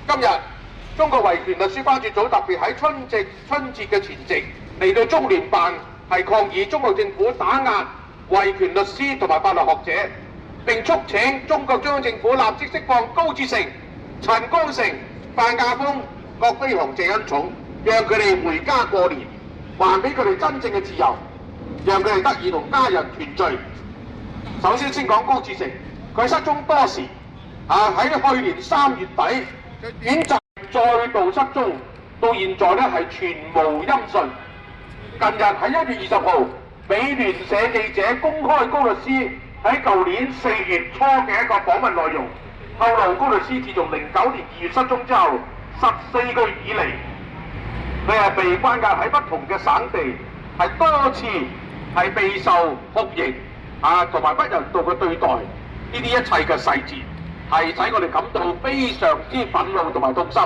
今日中國維權律師關注組特別喺春節嘅前夕嚟到中聯辦係抗議中國政府打壓維權律師同埋法律學者，並促請中國中央政府立即釋放高志成、陳光誠、范家峰、郭飛雄、謝恩寵，讓佢哋回家過年，還俾佢哋真正嘅自由，讓佢哋得以同家人團聚。首先講高志成，佢失蹤多時，喺去年3月底短暫再度失蹤，到現在咧係全無音訊。近日喺1月20號，美聯社記者公開高律師喺舊年4月初嘅一個訪問內容，透露高律師自從09年2月失蹤之後14個月以嚟，佢係被關押喺不同嘅省地，係多次係備受酷刑同埋不人道嘅對待。呢啲一切嘅細節係使我哋感到非常之憤怒同埋痛心。